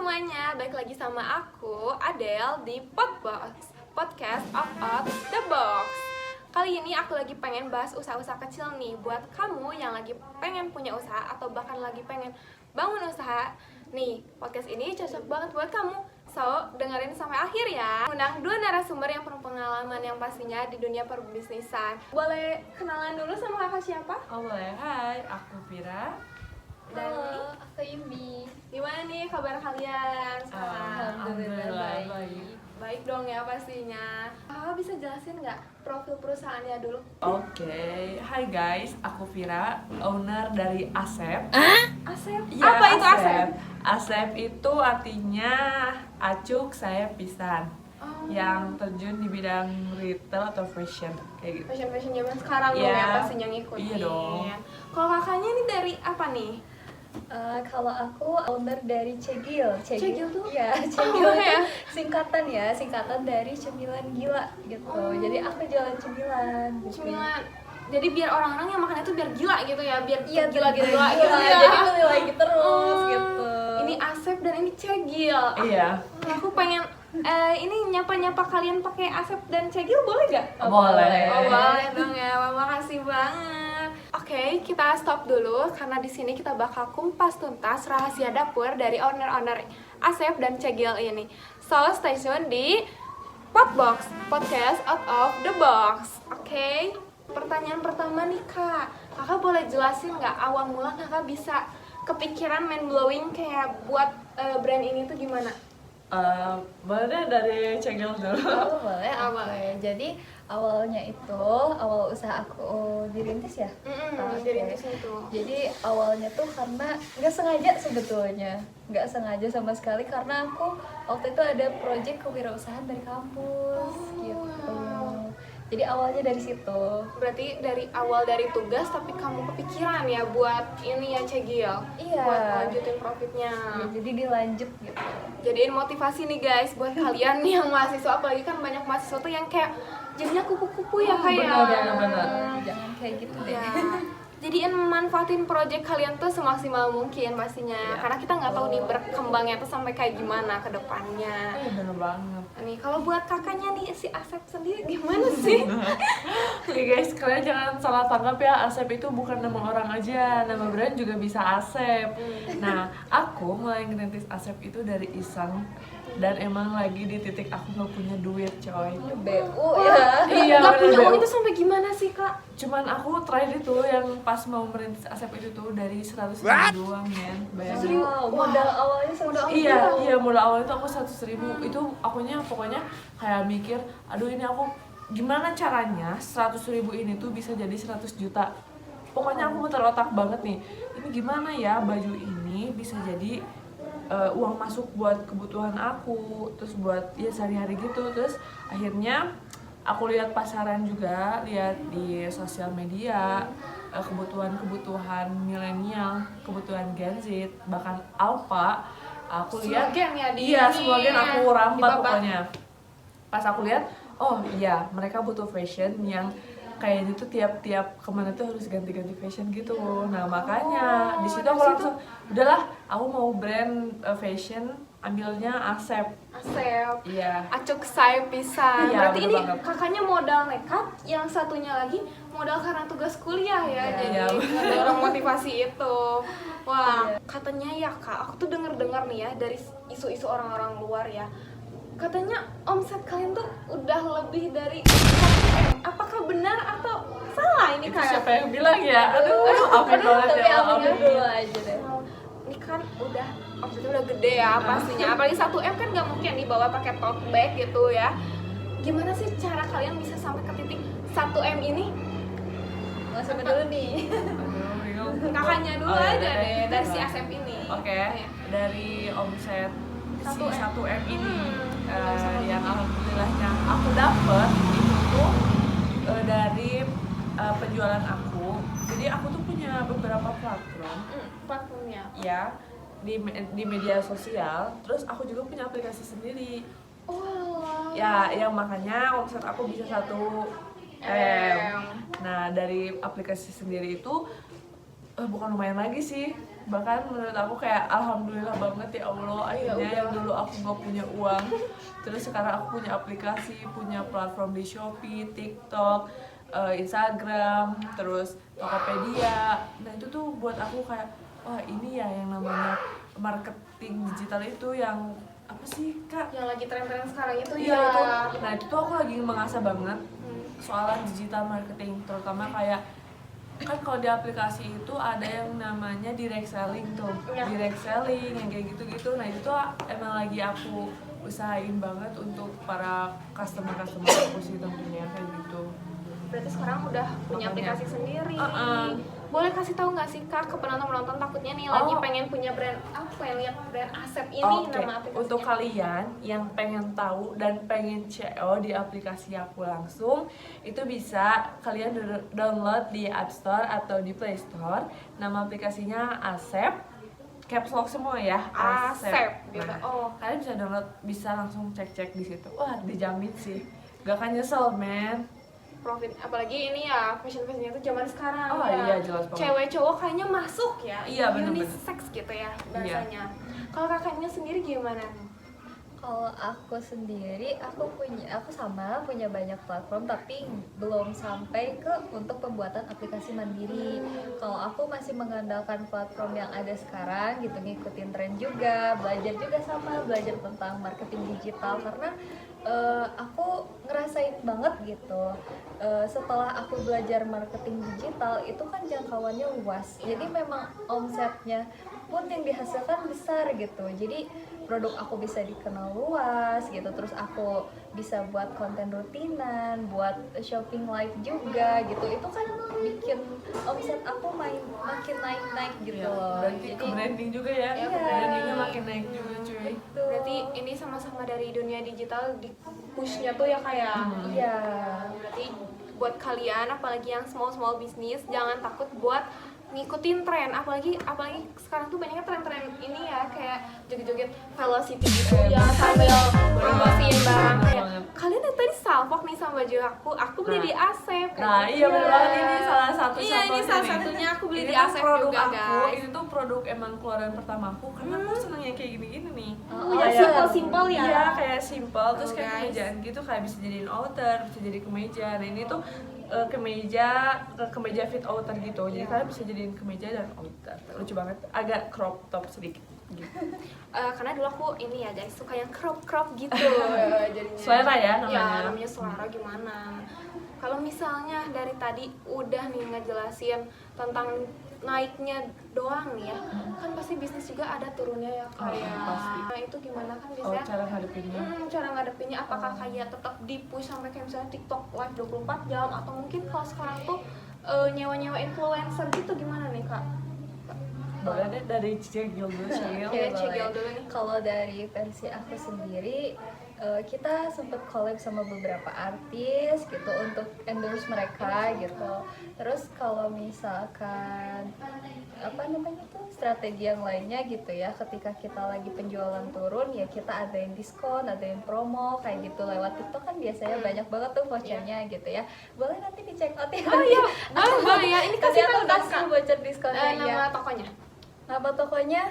semuanya, balik lagi sama aku, Adele, di Podbox, Podcast of the Box. Kali ini aku lagi pengen bahas usaha-usaha kecil nih, buat kamu yang lagi pengen punya usaha atau bahkan lagi pengen bangun usaha. Nih, podcast ini cocok banget buat kamu. So, dengerin sampai akhir ya. Undang dua narasumber yang penuh pengalaman yang pastinya di dunia perbisnisan. Boleh kenalan dulu sama kakak siapa? Oh boleh, hai, aku Vira. Dan Halo, aku Imi. gimana nih kabar kalian sekarang? Alhamdulillah baik. Baik dong ya pastinya. Kakak bisa jelasin nggak profil perusahaannya dulu? Oke, hai guys, aku Vira, owner dari Asep. Asep? Iya, Apa itu Asep? Asep itu artinya acuk saya pisan. Oh. Yang terjun di bidang retail atau fashion kayak gitu. Fashion zaman sekarang Iya. dong ya pastinya ngikutin. Iya dong. Kalau kakaknya ini dari apa nih? Kalau aku owner dari Cegil. Cegil tuh? Iya, Cegil Oh, itu ya. singkatan dari cemilan gila gitu. Jadi aku jualan cemilan. Gitu. Cemilan. Jadi biar orang-orang yang makan itu biar gila gitu ya, biar Iya, gila gitu gila, gitu ya. Jadi beli lagi terus Oh, gitu. Ini Asep dan ini Cegil. Iya. Aku pengen ini nyapa-nyapa kalian pakai Asep dan Cegil boleh gak? Boleh. Oh boleh dong ya, makasih banget. Oke, kita stop dulu karena di sini kita bakal kumpas tuntas rahasia dapur dari owner-owner Asep dan Cegil ini. So, stay tune di Podbox, Podcast Out of the Box. Oke, pertanyaan pertama nih kak, kakak boleh jelasin nggak awal mula kakak bisa kepikiran mind blowing kayak buat brand ini tuh gimana? Boleh dari Cegil dulu. Oh, boleh. Apa? Oke. Jadi awal usaha aku dirintis ya. Oke. Dirintis itu. Jadi awalnya tuh karena nggak sengaja sebetulnya, nggak sengaja sama sekali karena aku waktu itu ada proyek kewirausahaan dari kampus gitu. Jadi awalnya dari situ. Berarti dari awal dari tugas tapi kamu kepikiran ya buat ini ya Cegil. Iya. Buat lanjutin profitnya. Ya, jadi dilanjut gitu. Jadiin motivasi nih guys buat kalian yang mahasiswa, apalagi kan banyak mahasiswa tuh yang kayak jadinya kupu-kupu ya kayak. benar. Jangan kayak gitu deh. Ya. Jadiin manfaatin project kalian tuh semaksimal mungkin pastinya. Iya. Karena kita nggak tahu nih berkembangnya tuh sampai kayak gimana ke depannya. Iya bener banget. Nih kalau buat kakaknya nih si Asep sendiri gimana sih? Oke guys, kalian jangan salah tangkap ya, Asep itu bukan nama orang aja, nama brand juga bisa Asep. Nah, aku mulai ngerintis Asep itu dari iseng dan emang lagi di titik aku nggak punya duit coy. BU ya. Iya, Nggak punya bener, uang BU. itu sampai gimana sih kak? Cuman aku terakhir itu yang pas mau merintis Asep itu tuh dari 100.000 doang men. Bayangin. Wow, modal awalnya Modal Iya, mulai awal itu aku 100.000 itu akunya pokoknya kayak mikir, aduh ini aku gimana caranya 100.000 ini tuh bisa jadi 100 juta. Pokoknya aku muter otak banget nih, ini gimana ya baju ini bisa jadi uang masuk buat kebutuhan aku, terus buat ya sehari-hari gitu. Terus akhirnya aku lihat pasaran juga, lihat di sosial media, kebutuhan milenial, kebutuhan Gen Z, bahkan Alpha. Aku lihat Semua gen ya di iya, ini semua gen ya, aku rambat dibabat. pokoknya. Pas aku lihat, oh iya, mereka butuh fashion yang kayak gitu, tiap kemana tuh harus ganti-ganti fashion gitu. Nah makanya di situ aku dari langsung udahlah, aku mau brand fashion, ambilnya Asep. Asep. Iya. Acuk saya pisan. Iya, Berarti bener ini banget. kakaknya modal nekat, yang satunya lagi modal karena tugas kuliah ya. Iya, Jadi iya. ngedorong motivasi itu. Wah, Iya. katanya ya kak, aku tuh denger nih ya dari isu-isu orang-orang luar ya. Katanya omset kalian tuh udah lebih dari 1 M. Apakah benar atau salah ini Itu kak? siapa yang bilang ya? Aduh, amin banget Tapi ya. aminnya Amin. dulu aja deh. Ini kan udah omsetnya udah gede ya pastinya, apalagi 1 M kan nggak mungkin dibawa pakai tote bag gitu ya. Gimana sih cara kalian bisa sampai ke titik 1 M ini? Mau sampai dulu nih. Aduh, bingung. Kakaknya dulu Oh, iya, aja deh. deh, dari si Asep ini. Oke, Iya. dari omset 1 M. 1M ini yang Sama. alhamdulillahnya aku dapet itu tuh dari penjualan aku. Jadi aku tuh punya beberapa platform Platformnya. ya di media sosial. Terus aku juga punya aplikasi sendiri. Oh. Ya, yang makanya omset aku bisa 1 M. Nah, dari aplikasi sendiri itu bukan lumayan lagi sih. Bahkan menurut aku kayak alhamdulillah banget ya Allah, akhirnya yang dulu aku nggak punya uang terus sekarang aku punya aplikasi, punya platform di Shopee, TikTok, Instagram, terus Tokopedia. Nah itu tuh buat aku kayak wah ini ya yang namanya marketing digital itu yang apa sih Kak? Yang lagi tren-tren sekarang itu Iya ya. itu. Nah itu tuh aku lagi mengasah banget soalan digital marketing, terutama kayak kan kalau di aplikasi itu ada yang namanya direct selling tuh, direct selling yang kayak gitu-gitu. Nah itu tuh emang lagi aku usahain banget untuk para customer aku sih tentunya kayak gitu. Berarti sekarang udah punya Makanya. aplikasi sendiri. Boleh kasih tahu nggak sih Kak ke penonton-penonton takutnya nih lagi pengen punya brand pengen lihat brand Asep ini Oke, nama aplikasinya. untuk kalian yang pengen tahu dan pengen CO di aplikasi aku langsung, itu bisa kalian download di App Store atau di Play Store. Nama aplikasinya Asep, caps lock semua ya, Asep gitu. Nah, kalian bisa download, bisa langsung cek-cek di situ. Wah, dijamin sih, gak akan nyesel, men. Profit, apalagi ini ya fashion-fashionnya itu zaman sekarang Oh ya. iya, jelas banget. Cewek cowok kayaknya masuk ya. Iya, bener-bener. Unisex gitu ya bahasanya. Kalau kakaknya sendiri gimana? Kalau aku sendiri, aku sama punya banyak platform tapi belum sampai ke untuk pembuatan aplikasi mandiri. Kalau aku masih mengandalkan platform yang ada sekarang gitu, ngikutin tren juga, belajar tentang marketing digital karena aku ngerasain banget gitu. Setelah aku belajar marketing digital itu kan jangkauannya luas. Jadi memang omsetnya pun yang dihasilkan besar gitu. Jadi produk aku bisa dikenal luas gitu, terus aku bisa buat konten rutinan, buat shopping live juga gitu. Itu kan bikin omset aku makin naik gitu Ya, loh. berarti Jadi ke branding juga ya, Iya. brandingnya makin naik juga cuy. gitu. Berarti ini sama-sama dari dunia digital di pushnya tuh ya kayak. Iya. Berarti buat kalian apalagi yang small bisnis jangan takut buat ngikutin tren, apalagi sekarang tuh banyaknya tren-tren ini ya kayak joget-joget velocity gitu ya sambil promosiin barang kayak kalian yang tadi salfok nih sama baju aku beli di Asep kayak Nah, gitu. iya bener banget, ini salah satu Iya, ini salah satunya aku beli Ini di tuh Asep produk juga, aku, guys. Ini tuh produk emang keluaran pertama aku karena aku seneng yang kayak gini-gini nih. Ya, simple ya. Iya, kayak simple terus Oh, kayak guys. kemejaan gitu, kayak bisa jadiin outer, bisa jadi kemeja. Nah, ini tuh kemeja fit outer gitu. Jadi kalian bisa jadiin kemeja dan outer. Lucu banget, agak crop top sedikit gitu. Karena dulu aku ini ya guys suka yang crop gitu jadinya. Selera ya namanya. Ya, namanya selera gimana. Kalau misalnya dari tadi udah nih ngejelasin tentang naiknya doang nih ya, kan pasti bisnis juga ada turunnya ya kayak. pasti. Nah, itu gimana kan Oh, biasanya? cara ngadepinnya. Cara ngadepinnya apakah kayak tetap di-push sampai kayak misalnya TikTok live 24 jam atau mungkin kalau sekarang tuh nyewa-nyewa influencer gitu gimana nih Kak? Boleh deh dari Cegil dulu, Cegil. Oke, Cegil dulu nih. Kalau dari versi aku sendiri, kita sempat collab sama beberapa artis gitu untuk endorse mereka gitu. Terus kalau misalkan apa namanya tuh strategi yang lainnya gitu ya, ketika kita lagi penjualan turun ya kita adain diskon, adain promo kayak gitu lewat TikTok kan biasanya banyak banget tuh vouchernya gitu ya. Boleh nanti dicek out ya. Oh iya, boleh ya. Ini Nanti kasih aku tahu dong, kasih Kak. voucher diskonnya ya. Nama tokonya. Nama tokonya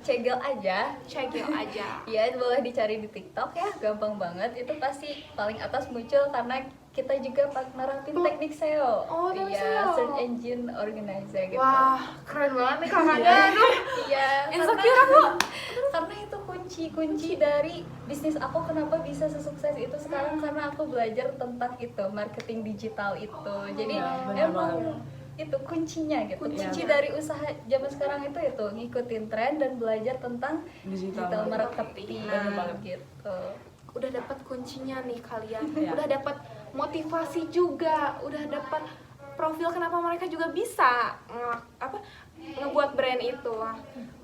Cegel aja. Cegil aja. Iya, boleh dicari di TikTok ya, gampang banget. Itu pasti paling atas muncul karena kita juga nerapin teknik SEO. Oh, teknik Iya, SEO. search engine organizer gitu. Wah, keren banget nih kakaknya. Aduh, Iya, insecure aku. karena itu kunci dari bisnis aku kenapa bisa sesukses itu sekarang karena aku belajar tentang itu marketing digital itu. Jadi Iya, benar emang banget. itu kuncinya gitu. Kuncinya. Kunci dari usaha zaman sekarang itu ngikutin tren dan belajar tentang Digital marketing Bener banget. gitu. Udah dapat kuncinya nih kalian. Iya. Udah dapat motivasi juga, udah dapat profil kenapa mereka juga bisa ngebuat brand itu.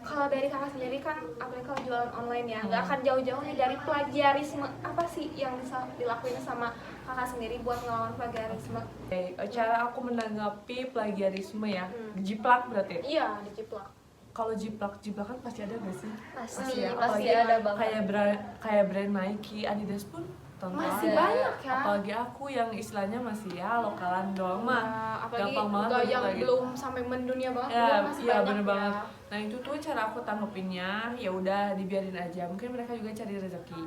Kalau dari kakak sendiri kan apalagi kalau jualan online ya, nggak akan jauh-jauh nih dari plagiarisme. Apa sih yang bisa dilakuin sama kakak sendiri buat ngelawan plagiarisme? Oke, cara aku menanggapi plagiarisme ya, jiplak berarti. Iya, dijiplak. Kalau jiplak kan pasti ada gak sih? Pasti ya, pasti apalagi ada banget. kayak brand Nike, Adidas pun tonton. Masih Ada. banyak ya. Apalagi aku yang istilahnya masih ya lokalan doang mah. Apalagi gampang banget nggak untuk yang plagi. belum sampai mendunia banget Ya, masih iya banyak bener ya. banget. Nah itu tuh cara aku tanggepinnya, ya udah dibiarin aja, mungkin mereka juga cari rezeki.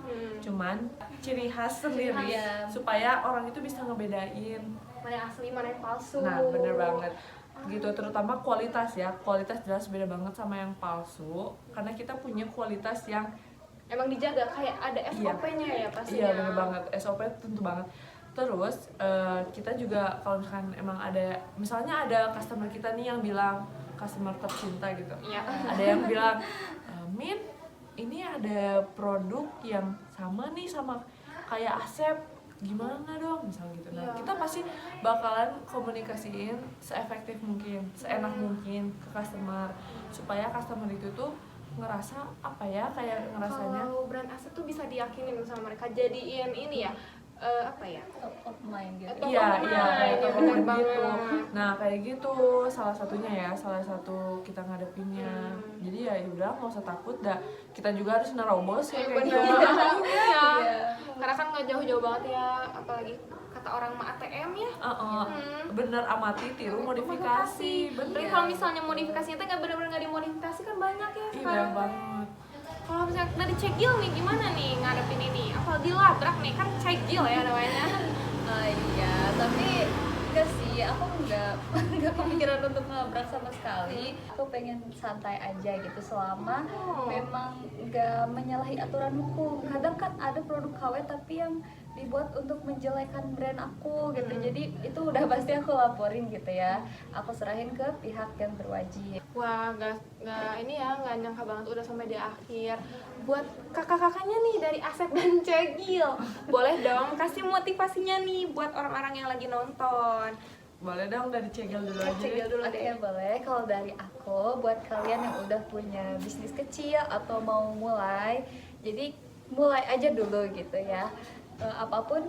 Cuman ciri khas sendiri Iya. supaya orang itu bisa ngebedain. Mana yang asli, mana yang palsu. Nah bener banget gitu, terutama kualitas ya, kualitas jelas beda banget sama yang palsu karena kita punya kualitas yang Emang dijaga, kayak ada SOP-nya ya pastinya. iya bener banget, SOP tentu banget. Terus kita juga kalau misalkan emang ada, misalnya ada customer kita nih yang bilang, customer tercinta gitu, Iya. ada yang bilang, Min ini ada produk yang sama nih sama kayak Asep, gimana dong misal gitu. Nah Iya. kita pasti bakalan komunikasiin seefektif mungkin, seenak mungkin ke customer supaya customer itu tuh ngerasa apa ya, kayak ngerasanya Kalau brand Asep tuh bisa diyakinin sama mereka, jadiin ini ya, apa ya? top of mind gitu. iya kayak iya, top of bener mind gitu. banget. Nah kayak gitu salah satunya ya, salah satu kita ngadepinnya. Jadi ya udah nggak usah takut dah, kita juga harus nerobos ya kayak gitu. Iya. Iya. Karena kan nggak jauh-jauh banget ya, apalagi kata orang mah ATM ya. Bener, amati tiru modifikasi, Tapi bener. kalau misalnya modifikasinya tuh nggak bener-bener nggak dimodifikasi kan banyak ya Iya sekarang. banget. Kalau misalnya dari cegil nih gimana nih ngadepin ini? Apa dilabrak nih, kan cegil ya namanya. Iya, tapi enggak sih, aku enggak kepikiran untuk ngelabrak sama sekali. Aku pengen santai aja gitu selama memang enggak menyalahi aturan hukum. Kadang kan ada produk KW tapi yang dibuat untuk menjelekan brand aku gitu. Jadi itu udah pasti aku laporin gitu ya. Aku serahin ke pihak yang berwajib. Wah, nggak ini ya, nggak nyangka banget udah sampai di akhir. Buat kakak-kakaknya nih dari Asep dan Cegil, boleh dong kasih motivasinya nih buat orang-orang yang lagi nonton. Boleh dong dari cegil dulu aja. Cegil dulu Oke, deh. boleh. Kalau dari aku, buat kalian yang udah punya bisnis kecil atau mau mulai, jadi mulai aja dulu gitu ya. Apapun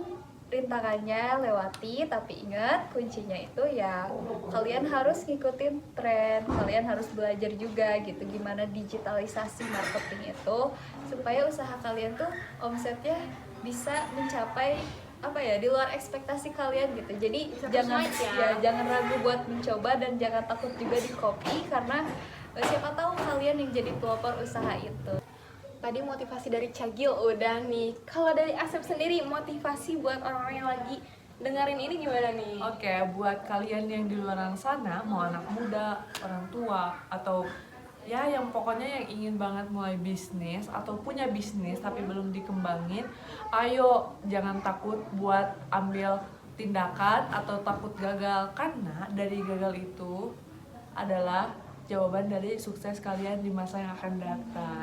rintangannya lewati, tapi ingat kuncinya itu ya kalian harus ngikutin tren, kalian harus belajar juga gitu gimana digitalisasi marketing itu supaya usaha kalian tuh omsetnya bisa mencapai apa ya, di luar ekspektasi kalian gitu. Jadi Bisa jangan sesuai ya. jangan ragu buat mencoba dan jangan takut juga di copy karena siapa tahu kalian yang jadi pelopor usaha itu. Tadi motivasi dari Cegil udah nih. Kalau dari Asep sendiri, motivasi buat orang-orang yang lagi dengerin ini gimana nih? Oke, buat kalian yang di luar sana, mau anak muda, orang tua, atau ya yang pokoknya yang ingin banget mulai bisnis atau punya bisnis tapi belum dikembangin, ayo jangan takut buat ambil tindakan atau takut gagal, karena dari gagal itu adalah jawaban dari sukses kalian di masa yang akan datang.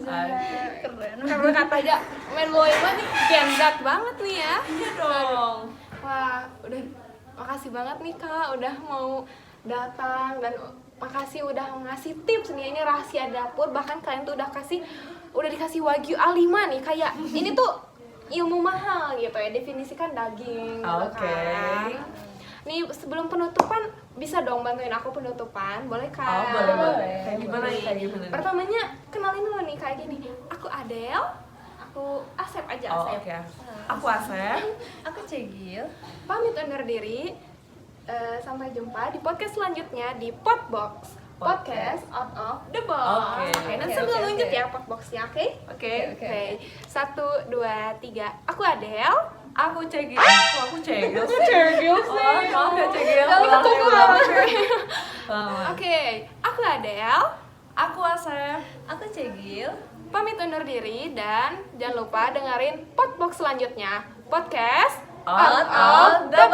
Keren. Karena kata aja, main boy banget nih, gendak banget nih ya. Iya dong. Wah, udah makasih banget nih Kak udah mau datang, dan makasih udah ngasih tips nih, ini rahasia dapur. Bahkan kalian tuh udah dikasih Wagyu A5 nih, kayak ini tuh ilmu mahal gitu ya, definisikan daging gitu Oke. kan. Nih sebelum penutupan bisa dong bantuin aku penutupan, boleh Kak? Oh, boleh. Boleh. Kayak gimana nih? Kayak gimana nih? Pertamanya kenalin dulu nih kayak gini. Aku Adel, aku Asep aja Oh, Asep. oke. Aku Asep. Aku Cegil. Pamit undur diri. Sampai jumpa di podcast selanjutnya di Potbox. Podcast out of the box. Oke. Dan Oke, sambil oke, nunjuk oke. ya Potboxnya, oke? Oke. Oke. 1, 2, 3. Aku Adel. Aku Cegil. Kok aku Cegil sih? Cegil Oh, maaf ya Cegil. Tapi Ulang, ketemu ulang. banget. Oke, aku Adel. Aku Asep. Aku Cegil. Pamit undur diri dan jangan lupa dengerin Potbox selanjutnya. Podcast Out of the